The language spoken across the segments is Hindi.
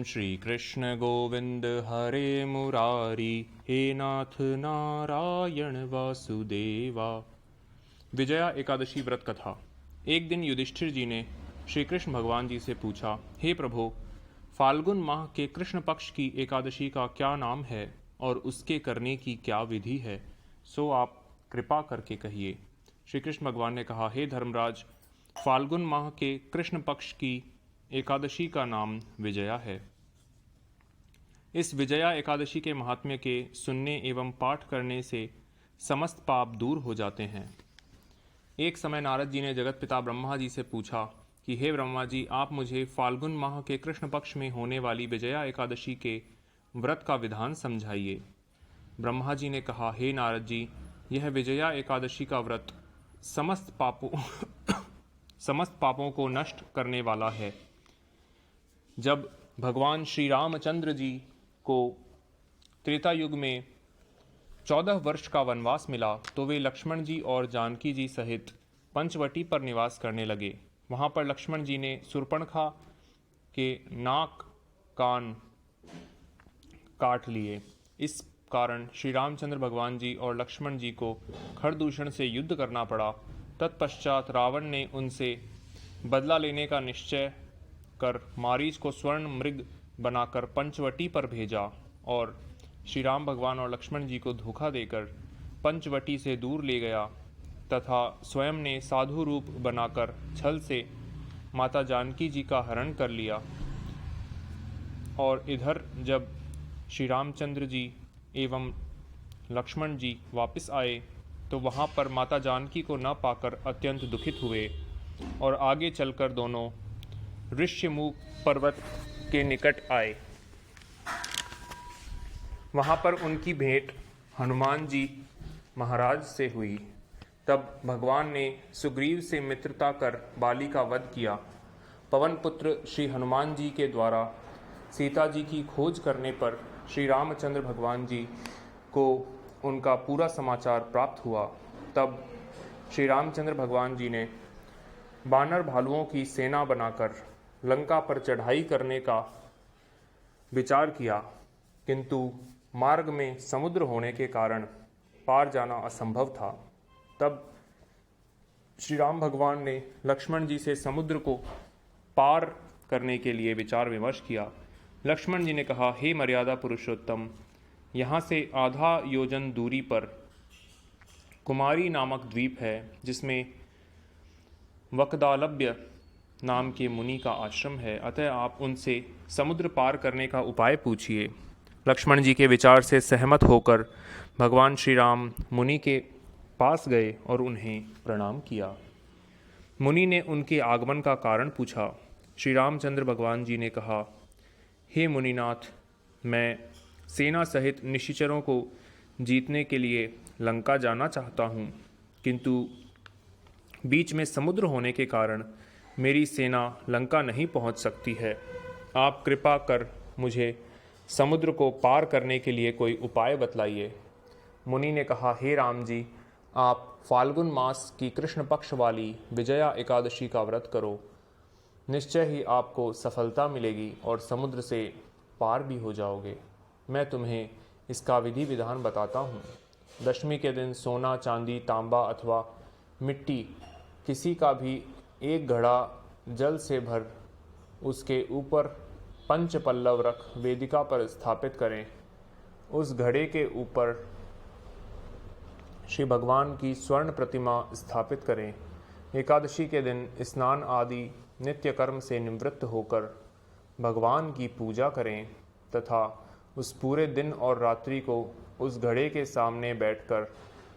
श्री कृष्ण गोविंद हरे मुरारी, हे नाथ नारायण वासुदेवा। विजया एकादशी व्रत कथा। एक दिन युधिष्ठिर जी ने श्री कृष्ण भगवान जी से पूछा, हे प्रभु, फाल्गुन माह के कृष्ण पक्ष की एकादशी का क्या नाम है और उसके करने की क्या विधि है, सो आप कृपा करके कहिए। श्री कृष्ण भगवान ने कहा, हे धर्मराज, फाल्गुन माह के कृष्ण पक्ष की एकादशी का नाम विजया है। इस विजया एकादशी के महात्म्य के सुनने एवं पाठ करने से समस्त पाप दूर हो जाते हैं। एक समय नारद जी ने जगत पिता ब्रह्मा जी से पूछा कि हे ब्रह्मा जी, आप मुझे फाल्गुन माह के कृष्ण पक्ष में होने वाली विजया एकादशी के व्रत का विधान समझाइए। ब्रह्मा जी ने कहा, हे नारद जी, यह विजया एकादशी का व्रत समस्त पापों को नष्ट करने वाला है। जब भगवान श्री रामचंद्र जी को त्रेता युग में 14 वर्ष का वनवास मिला तो वे लक्ष्मण जी और जानकी जी सहित पंचवटी पर निवास करने लगे। वहां पर लक्ष्मण जी ने शूर्पणखा के नाक कान काट लिए। इस कारण श्री रामचंद्र भगवान जी और लक्ष्मण जी को खरदूषण से युद्ध करना पड़ा। तत्पश्चात रावण ने उनसे बदला लेने का निश्चय कर मारीच को स्वर्ण मृग बनाकर पंचवटी पर भेजा और श्री राम भगवान और लक्ष्मण जी को धोखा देकर पंचवटी से दूर ले गया तथा स्वयं ने साधु रूप बनाकर छल से माता जानकी जी का हरण कर लिया। और इधर जब श्री रामचंद्र जी एवं लक्ष्मण जी वापस आए तो वहां पर माता जानकी को न पाकर अत्यंत दुखित हुए और आगे चलकर दोनों ऋष्यमुख पर्वत के निकट आए। वहां पर उनकी भेंट हनुमान जी महाराज से हुई। तब भगवान ने सुग्रीव से मित्रता कर बाली का वध किया। पवन पुत्र श्री हनुमान जी के द्वारा सीता जी की खोज करने पर श्री रामचंद्र भगवान जी को उनका पूरा समाचार प्राप्त हुआ। तब श्री रामचंद्र भगवान जी ने बानर भालुओं की सेना बनाकर लंका पर चढ़ाई करने का विचार किया, किंतु मार्ग में समुद्र होने के कारण पार जाना असंभव था। तब श्री राम भगवान ने लक्ष्मण जी से समुद्र को पार करने के लिए विचार विमर्श किया। लक्ष्मण जी ने कहा, हे मर्यादा पुरुषोत्तम, यहाँ से आधा योजन दूरी पर कुमारी नामक द्वीप है जिसमें वकदालभ्य नाम के मुनि का आश्रम है, अतः आप उनसे समुद्र पार करने का उपाय पूछिए। लक्ष्मण जी के विचार से सहमत होकर भगवान श्री राम मुनि के पास गए और उन्हें प्रणाम किया। मुनि ने उनके आगमन का कारण पूछा। श्री रामचंद्र भगवान जी ने कहा, हे मुनिनाथ, मैं सेना सहित निशाचरों को जीतने के लिए लंका जाना चाहता हूँ, किंतु बीच में समुद्र होने के कारण मेरी सेना लंका नहीं पहुँच सकती है। आप कृपा कर मुझे समुद्र को पार करने के लिए कोई उपाय बतलाइए। मुनि ने कहा, हे राम जी, आप फाल्गुन मास की कृष्ण पक्ष वाली विजया एकादशी का व्रत करो। निश्चय ही आपको सफलता मिलेगी और समुद्र से पार भी हो जाओगे। मैं तुम्हें इसका विधि विधान बताता हूँ। दशमी के दिन सोना, चांदी, तांबा अथवा मिट्टी किसी का भी एक घड़ा जल से भर उसके ऊपर पंच पल्लव रख वेदिका पर स्थापित करें। उस घड़े के ऊपर श्री भगवान की स्वर्ण प्रतिमा स्थापित करें। एकादशी के दिन स्नान आदि नित्य कर्म से निवृत्त होकर भगवान की पूजा करें तथा उस पूरे दिन और रात्रि को उस घड़े के सामने बैठकर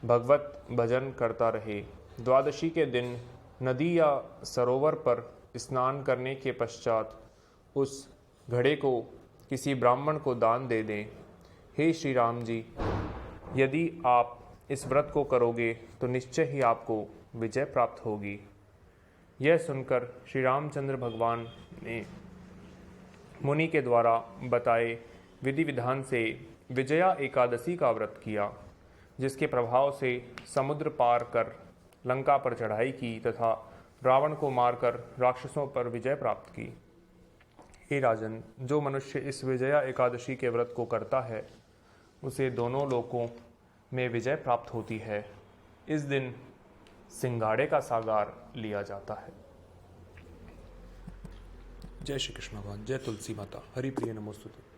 भगवत भजन करता रहे। द्वादशी के दिन नदी या सरोवर पर स्नान करने के पश्चात उस घड़े को किसी ब्राह्मण को दान दे दें। हे श्री राम जी, यदि आप इस व्रत को करोगे तो निश्चय ही आपको विजय प्राप्त होगी। यह सुनकर श्री रामचंद्र भगवान ने मुनि के द्वारा बताए विधि विधान से विजया एकादशी का व्रत किया, जिसके प्रभाव से समुद्र पार कर लंका पर चढ़ाई की तथा रावण को मारकर राक्षसों पर विजय प्राप्त की। हे राजन, जो मनुष्य इस विजया एकादशी के व्रत को करता है उसे दोनों लोकों में विजय प्राप्त होती है। इस दिन सिंगाड़े का सागार लिया जाता है। जय श्री कृष्ण भगवान। जय तुलसी माता। हरि प्रिय नमोस्तुते।